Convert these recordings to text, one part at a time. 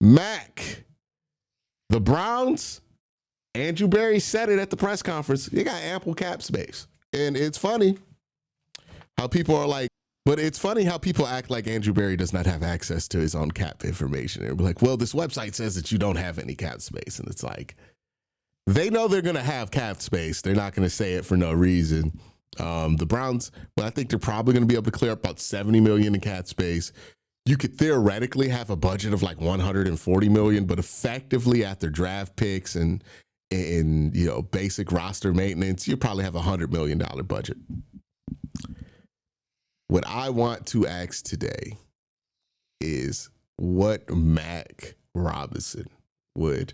Mac, the Browns, Andrew Berry said it at the press conference. They got ample cap space. And it's funny how people are like, but it's funny how people act like Andrew Berry does not have access to his own cap information. They're like, well, this website says that you don't have any cap space. And it's like, they know they're going to have cap space. They're not going to say it for no reason. The Browns, but I think they're probably going to be able to clear up about $70 million in cap space. You could theoretically have a budget of like $140 million, but effectively after draft picks and basic roster maintenance, you probably have $100 million budget. What I want to ask today is what Mac Robinson would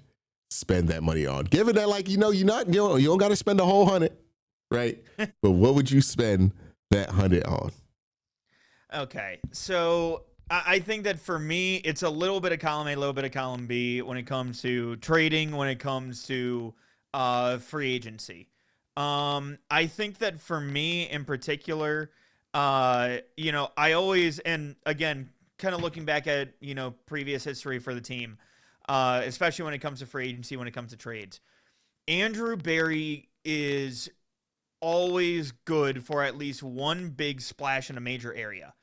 spend that money on. Given that, you don't got to spend a whole $100, right? But what would you spend that $100 on? Okay, so I think that for me, it's a little bit of column A, a little bit of column B when it comes to trading, when it comes to free agency. I think that for me in particular, I always, and again, kind of looking back at, previous history for the team, especially when it comes to free agency, when it comes to trades, Andrew Berry is always good for at least one big splash in a major area.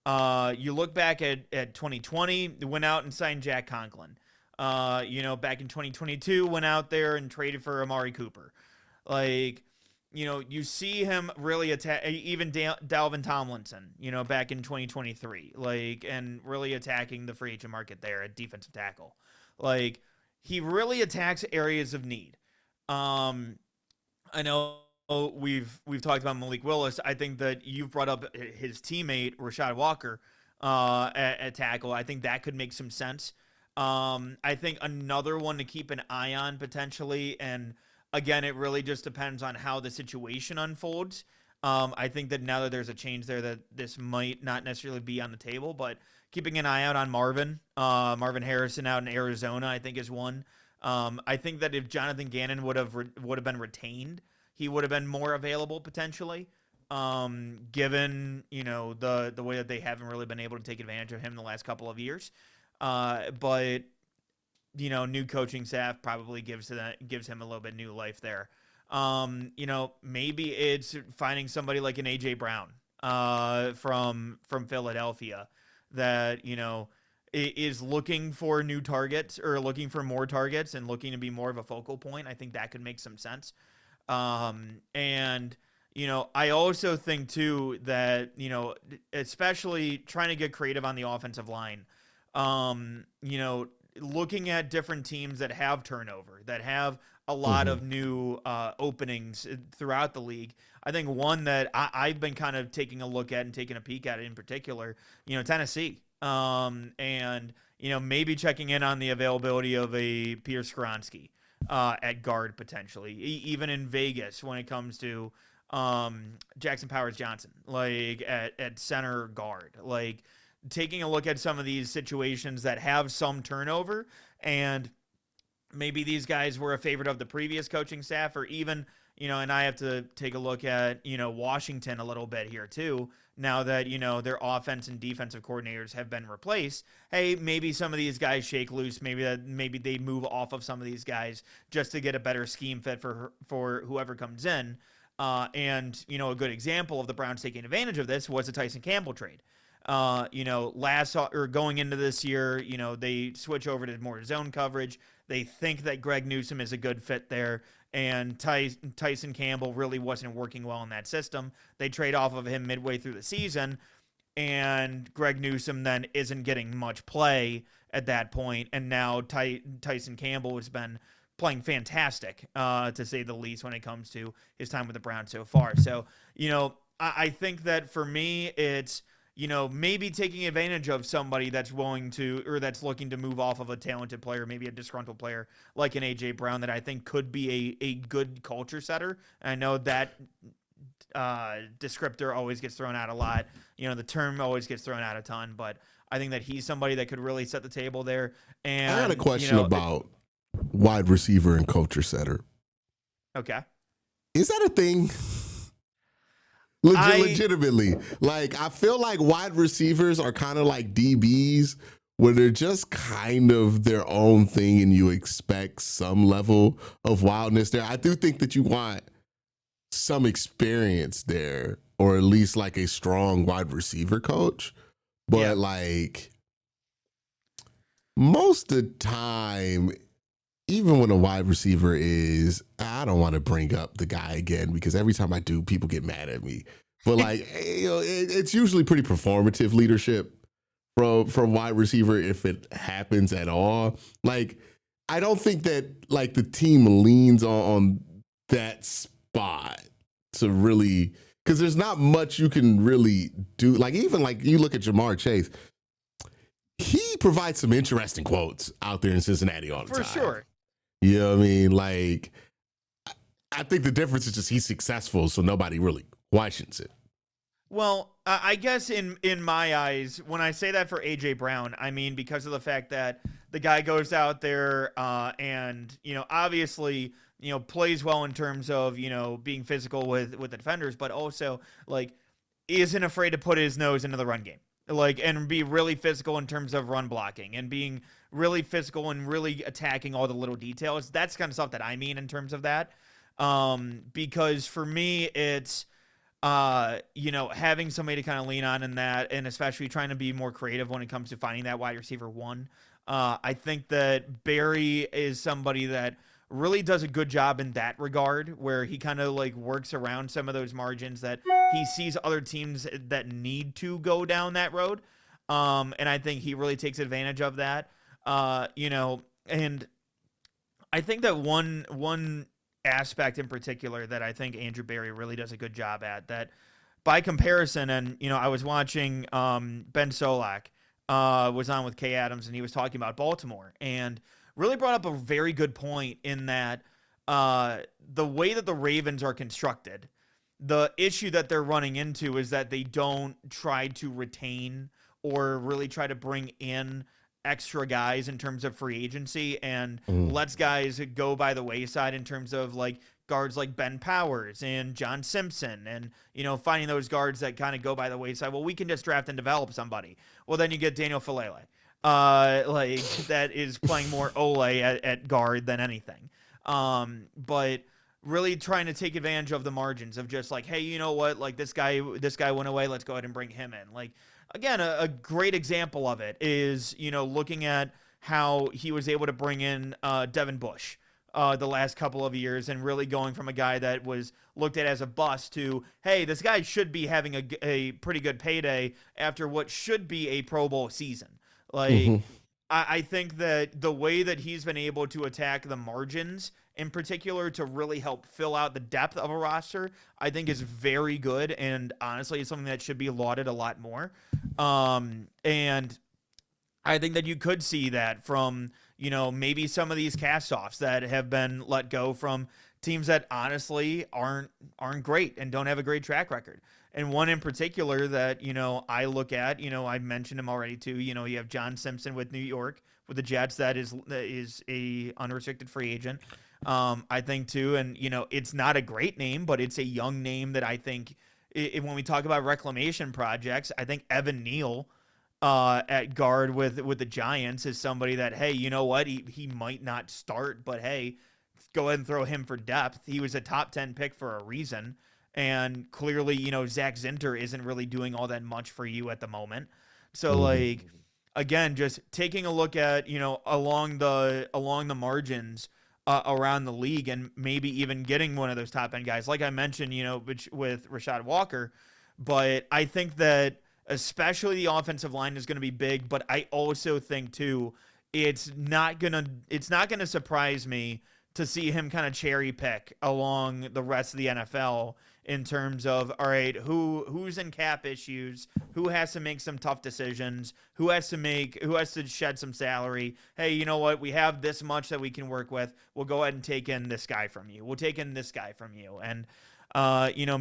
You look back at 2020, went out and signed Jack Conklin. Back in 2022, went out there and traded for Amari Cooper. You see him really attack, even Dalvin Tomlinson, back in 2023, and really attacking the free agent market there at defensive tackle. He really attacks areas of need. I know we've talked about Malik Willis. I think that you've brought up his teammate, Rashad Walker, at tackle. I think that could make some sense. I think another one to keep an eye on potentially, and again, it really just depends on how the situation unfolds. I think that now that there's a change there, that this might not necessarily be on the table, but keeping an eye out on Marvin Harrison out in Arizona, I think is one. I think that if Jonathan Gannon would have been retained, he would have been more available potentially, given the way that they haven't really been able to take advantage of him the last couple of years. But new coaching staff probably gives him a little bit new life there. Maybe it's finding somebody like an AJ Brown from Philadelphia that is looking for new targets or looking for more targets and looking to be more of a focal point. I think that could make some sense. I also think too that especially trying to get creative on the offensive line. Looking at different teams that have turnover, that have a lot of new openings throughout the league. I think one that I've been kind of taking a look at and taking a peek at in particular, Tennessee. Maybe checking in on the availability of a Pierce Skronsky at guard potentially, even in Vegas when it comes to Jackson Powers Johnson, at center guard, taking a look at some of these situations that have some turnover, and maybe these guys were a favorite of the previous coaching staff, or even, and I have to take a look at, Washington a little bit here too, now that, their offense and defensive coordinators have been replaced. Hey, maybe some of these guys shake loose, maybe they move off of some of these guys just to get a better scheme fit for whoever comes in. A good example of the Browns taking advantage of this was the Tyson Campbell trade. Going into this year, they switch over to more zone coverage. They think that Greg Newsome is a good fit there, and Tyson Campbell really wasn't working well in that system. They trade off of him midway through the season, and Greg Newsome then isn't getting much play at that point, and now Tyson Campbell has been playing fantastic, to say the least, when it comes to his time with the Browns so far. So, I think that for me, it's maybe taking advantage of somebody that's willing to, or that's looking to move off of a talented player, maybe a disgruntled player like an AJ Brown that I think could be a good culture setter. I know that descriptor always gets thrown out a lot. The term always gets thrown out a ton, but I think that he's somebody that could really set the table there. And I had a question about wide receiver and culture setter. Okay. Is that a thing? Legitimately, I feel like wide receivers are kind of like DBs, where they're just kind of their own thing and you expect some level of wildness there. I do think that you want some experience there, or at least like a strong wide receiver coach. Yeah. But like most of the time, even when a wide receiver is, I don't want to bring up the guy again because every time I do, people get mad at me. But like, it's usually pretty performative leadership from wide receiver if it happens at all. Like, I don't think that like the team leans on that spot to really, because there's not much you can really do. Like even like you look at Jamar Chase, he provides some interesting quotes out there in Cincinnati all the For time. sure. You know what I mean? Like, I think the difference is just he's successful, so nobody really questions it. Well, I guess in my eyes, when I say that for AJ Brown, I mean because of the fact that the guy goes out there and obviously plays well in terms of being physical with the defenders, but also like isn't afraid to put his nose into the run game, like and be really physical in terms of run blocking and being really physical and really attacking all the little details. That's kind of stuff that I mean in terms of that, because for me it's having somebody to kind of lean on in that, and especially trying to be more creative when it comes to finding that wide receiver one. I think that Barry is somebody that really does a good job in that regard, where he kind of like works around some of those margins that he sees other teams that need to go down that road. And I think he really takes advantage of that. And I think that one aspect in particular that I think Andrew Barry really does a good job at, that by comparison, and I was watching Ben Solak was on with Kay Adams, and he was talking about Baltimore and really brought up a very good point in that the way that the Ravens are constructed, the issue that they're running into is that they don't try to retain or really try to bring in extra guys in terms of free agency, and lets guys go by the wayside in terms of like guards like Ben Powers and John Simpson, and finding those guards that kind of go by the wayside. Well, we can just draft and develop somebody. Well, then you get Daniel Falele, like that is playing more Ole at guard than anything. But really trying to take advantage of the margins of just like, hey, you know what? Like this guy went away. Let's go ahead and bring him in. Like, again, a great example of it is, looking at how he was able to bring in Devin Bush the last couple of years, and really going from a guy that was looked at as a bust to, hey, this guy should be having a pretty good payday after what should be a Pro Bowl season. Like, I think that the way that he's been able to attack the margins in particular to really help fill out the depth of a roster, I think is very good. And honestly, it's something that should be lauded a lot more. And I think that you could see that from, maybe some of these castoffs that have been let go from teams that honestly aren't great and don't have a great track record. And one in particular that, I look at, I mentioned him already too. You have John Simpson with New York with the Jets, that is a unrestricted free agent. I think too, and it's not a great name, but it's a young name that I think when we talk about reclamation projects, I think Evan Neal at guard with the Giants is somebody that, hey, you know what, he might not start, but hey, go ahead and throw him for depth. He was a top 10 pick for a reason. And clearly, Zach Zinter isn't really doing all that much for you at the moment. So like, again, just taking a look at, along the margins around the league, and maybe even getting one of those top end guys, like I mentioned, with Rashad Walker. But I think that especially the offensive line is going to be big. But I also think too, it's not gonna surprise me to see him kind of cherry pick along the rest of the NFL in terms of, all right, who's in cap issues, who has to make some tough decisions, who has to shed some salary. Hey, you know what? We have this much that we can work with. We'll go ahead and take in this guy from you. We'll take in this guy from you. And,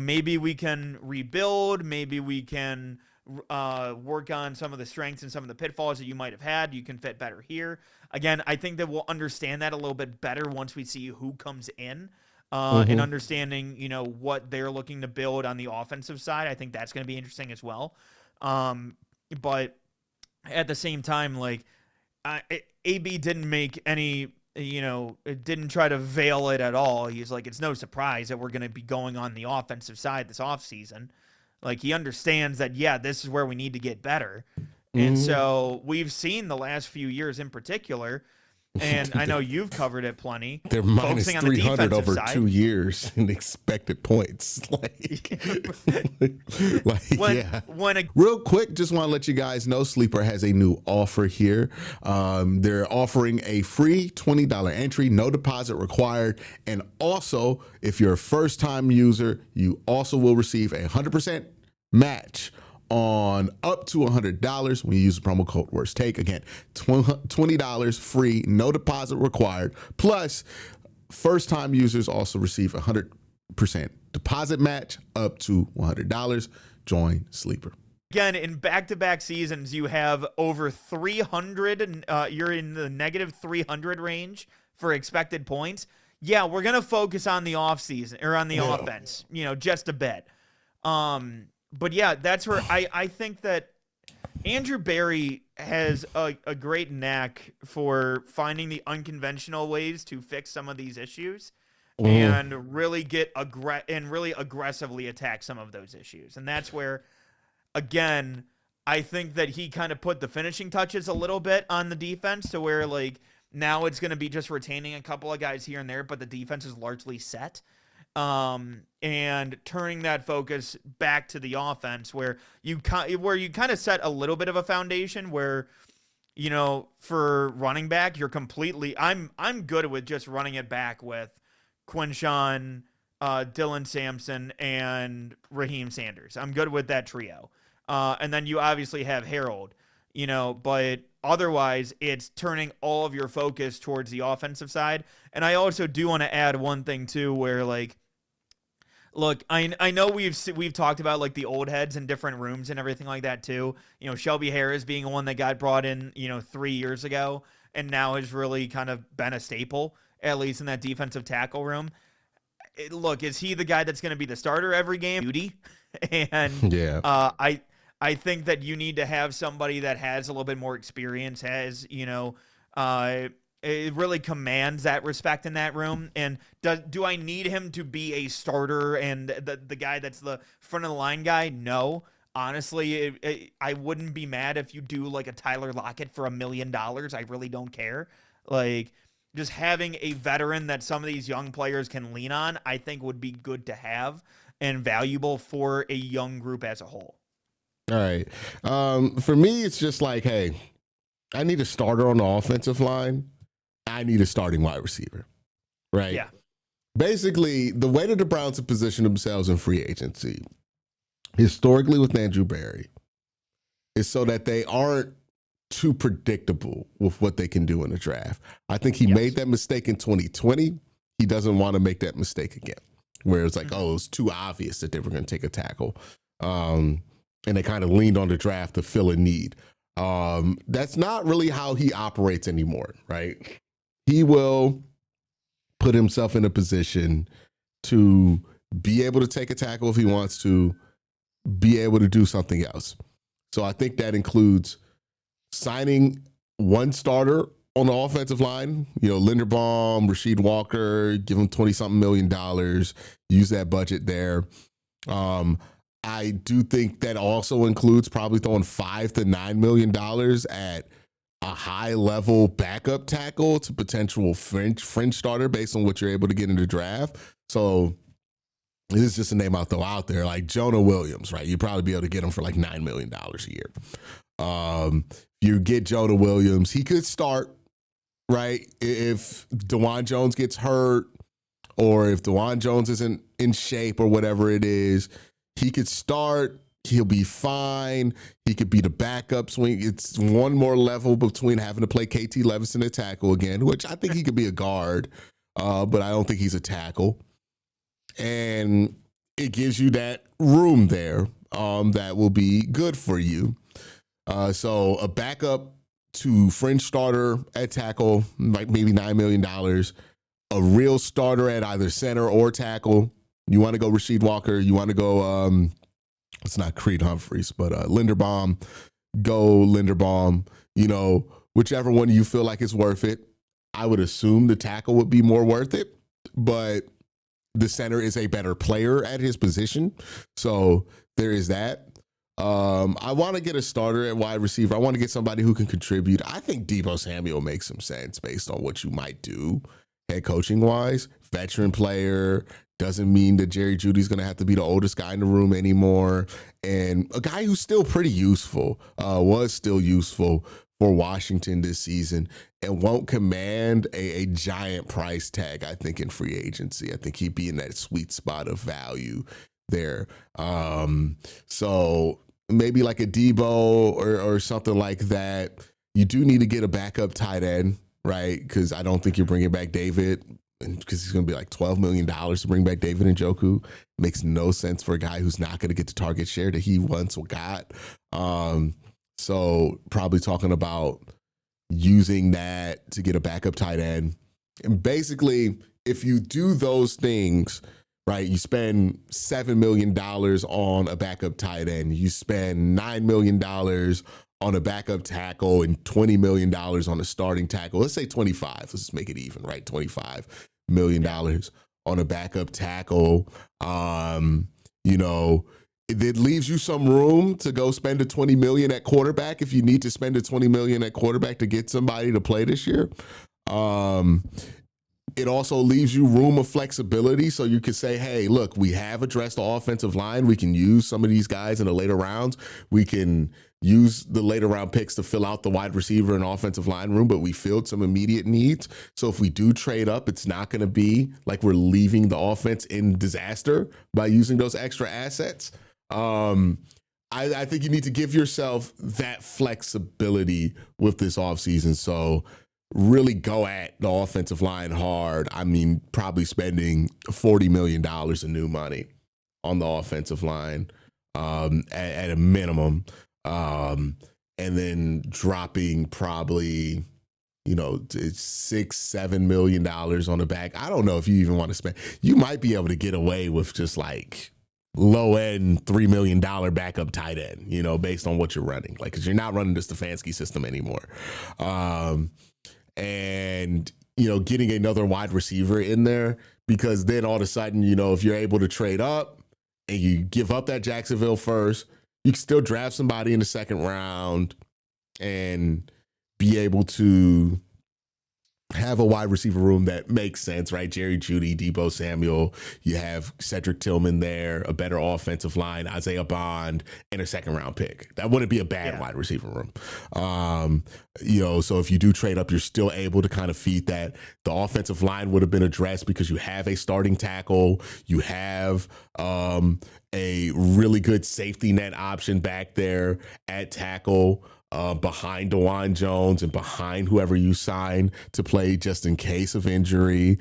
maybe we can rebuild. Maybe we can work on some of the strengths and some of the pitfalls that you might have had. You can fit better here. Again, I think that we'll understand that a little bit better once we see who comes in. And understanding, what they're looking to build on the offensive side. I think that's going to be interesting as well. But at the same time, like, AB didn't make any, it didn't try to veil it at all. He's like, it's no surprise that we're going to be going on the offensive side this offseason. Like, he understands that, yeah, this is where we need to get better. And so we've seen the last few years in particular, and I know you've covered it plenty. They're minus focusing on the 300 defensive over side. 2 years in expected points. Real quick, just want to let you guys know Sleeper has a new offer here. They're offering a free $20 entry, no deposit required. And also, if you're a first-time user, you also will receive a 100% match on up to $100 when you use the promo code Worst Take. Again, $20 free, no deposit required. Plus, first-time users also receive a 100% deposit match up to $100. Join Sleeper. Again, in back-to-back seasons, you have over 300, you're in the negative 300 range for expected points. Yeah, we're going to focus on the offseason, or on the offense, just a bit. But yeah, that's where I think that Andrew Berry has a great knack for finding the unconventional ways to fix some of these issues and really really aggressively attack some of those issues. And that's where, again, I think that he kind of put the finishing touches a little bit on the defense to where, like, now it's going to be just retaining a couple of guys here and there, but the defense is largely set. And turning that focus back to the offense where you kind of set a little bit of a foundation where, for running back, you're completely, I'm good with just running it back with Quinshawn, Dylan Sampson, and Raheem Sanders. I'm good with that trio. And then you obviously have Harold, but otherwise it's turning all of your focus towards the offensive side. And I also do want to add one thing too, where, like, look, I know we've talked about, like, the old heads in different rooms and everything like that too. Shelby Harris being one that got brought in, 3 years ago and now has really kind of been a staple, at least in that defensive tackle room. Look, is he the guy that's going to be the starter every game? Duty. And I think that you need to have somebody that has a little bit more experience, it really commands that respect in that room. And do I need him to be a starter and the guy that's the front of the line guy? No. Honestly, I wouldn't be mad if you do, like, a Tyler Lockett for $1 million. I really don't care. Like, just having a veteran that some of these young players can lean on, I think would be good to have and valuable for a young group as a whole. All right. For me, it's just like, hey, I need a starter on the offensive line. I need a starting wide receiver, right? Yeah. Basically, the way that the Browns have positioned themselves in free agency, historically with Andrew Berry, is so that they aren't too predictable with what they can do in the draft. I think he made that mistake in 2020. He doesn't want to make that mistake again, where it's like, it's too obvious that they were going to take a tackle. And they kind of leaned on the draft to fill a need. That's not really how he operates anymore, right? He will put himself in a position to be able to take a tackle if he wants to, be able to do something else. So I think that includes signing one starter on the offensive line, Linderbaum, Rasheed Walker, give him $20-something million, use that budget there. I do think that also includes probably throwing $5 to $9 million at a high-level backup tackle to potential fringe starter based on what you're able to get in the draft. So this is just a name I'll throw out there, like Jonah Williams, right? You'd probably be able to get him for like $9 million a year. You get Jonah Williams, he could start, right? If DeJuan Jones gets hurt or if DeJuan Jones isn't in shape or whatever it is, he could start. He'll be fine. He could be the backup swing. It's one more level between having to play KT Levison at tackle again, which I think he could be a guard, but I don't think he's a tackle. And it gives you that room there that will be good for you. So a backup to fringe starter at tackle, like maybe $9 million. A real starter at either center or tackle. You want to go Rasheed Walker. You want to go, it's not Creed Humphreys, but Linderbaum. go Linderbaum, whichever one you feel like is worth it. I would assume the tackle would be more worth it, but the center is a better player at his position. So there is that. I want to get a starter at wide receiver. I want to get somebody who can contribute. I think Deebo Samuel makes some sense based on what you might do head coaching wise. Veteran player, doesn't mean that Jerry Jeudy's going to have to be the oldest guy in the room anymore. And a guy who's still pretty useful, was still useful for Washington this season and won't command a giant price tag, I think, in free agency. I think he'd be in that sweet spot of value there. So maybe like a Debo or something like that. You do need to get a backup tight end, right? Because I don't think you're bringing back David, because he's going to be like $12 million to bring back David Njoku. Makes no sense for a guy who's not going to get the target share that he once got. So probably talking about using that to get a backup tight end. And basically, if you do those things, right, you spend $7 million on a backup tight end, you spend $9 million on a backup tackle and $20 million on a starting tackle. Let's say 25. Let's just make it even, right? $25 million on a backup tackle. It leaves you some room to go spend a $20 million at quarterback if you need to spend a $20 million at quarterback to get somebody to play this year. It also leaves you room of flexibility, so you could say, hey, look, we have addressed the offensive line. We can use some of these guys in the later rounds. We can use the later round picks to fill out the wide receiver and offensive line room, but we filled some immediate needs. So if we do trade up, it's not going to be like we're leaving the offense in disaster by using those extra assets. I think you need to give yourself that flexibility with this offseason. So really go at the offensive line hard. I mean, probably spending $40 million in new money on the offensive line at a minimum. And then dropping probably, $6-7 million on the back. I don't know if you even want to spend. You might be able to get away with just like low end $3 million backup tight end, based on what you're running. Like, because you're not running the Stefanski system anymore. And getting another wide receiver in there, because then all of a sudden, if you're able to trade up and you give up that Jacksonville first, you can still draft somebody in the second round and be able to have a wide receiver room that makes sense, right? Jerry Jeudy, Deebo Samuel, you have Cedric Tillman there, a better offensive line, Isaiah Bond, and a second round pick. That wouldn't be a bad wide receiver room. So if you do trade up, you're still able to kind of feed that. The offensive line would have been addressed because you have a starting tackle, you have a really good safety net option back there at tackle. Behind DeJuan Jones and behind whoever you sign to play just in case of injury.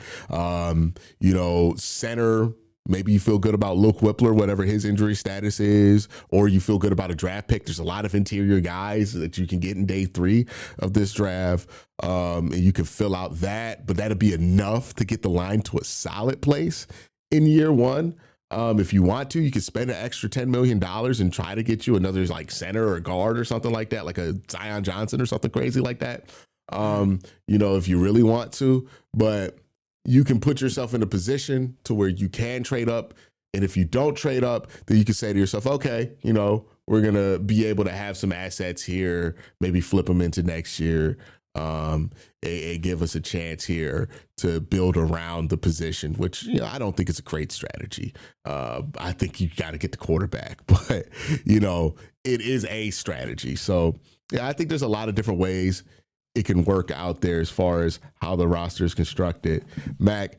Center, maybe you feel good about Luke Whippler, whatever his injury status is, or you feel good about a draft pick. There's a lot of interior guys that you can get in day 3 of this draft, and you can fill out that, but that'll be enough to get the line to a solid place in year 1. If you want to, you could spend an extra $10 million and try to get you another like center or guard or something like that, like a Zion Johnson or something crazy like that. If you really want to, but you can put yourself in a position to where you can trade up. And if you don't trade up, then you can say to yourself, okay, we're going to be able to have some assets here, maybe flip them into next year. And give us a chance here to build around the position, which I don't think is a great strategy. I think you got to get the quarterback, but it is a strategy. So I think there's a lot of different ways it can work out there as far as how the roster is constructed. Mac,